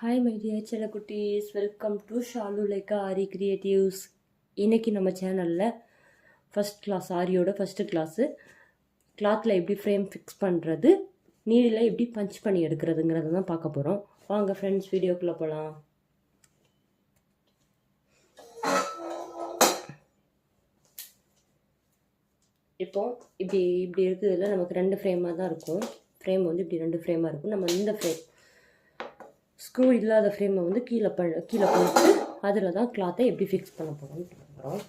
Hi my dear செல்லக்குட்டீஸ், welcome to Shalu லைக்கா Aari creatives. இன்றைக்கி நம்ம சேனலில் ஃபஸ்ட் கிளாஸ் ஆரியோட ஃபஸ்ட்டு கிளாஸு கிளாத்தில் எப்படி ஃப்ரேம் ஃபிக்ஸ் பண்ணுறது, நீடில் எப்படி பஞ்ச் பண்ணி எடுக்கிறதுங்கிறத தான் பார்க்க போகிறோம். வாங்க ஃப்ரெண்ட்ஸ், வீடியோக்குள்ளே போகலாம். இப்போது இப்படி இருக்கிறதுல நமக்கு 2 ஃப்ரேமாக தான் இருக்கும். ஃப்ரேம் வந்து இப்படி 2 ஃப்ரேமாக இருக்கும். நம்ம இந்த ஃப்ரேம் ஸ்க்ரூ இல்லாத ஃப்ரேமை வந்து கீழே போட்டு அதில் தான் கிளாத்தை எப்படி ஃபிக்ஸ் பண்ண போகிறோம்னு பார்க்குறோம்.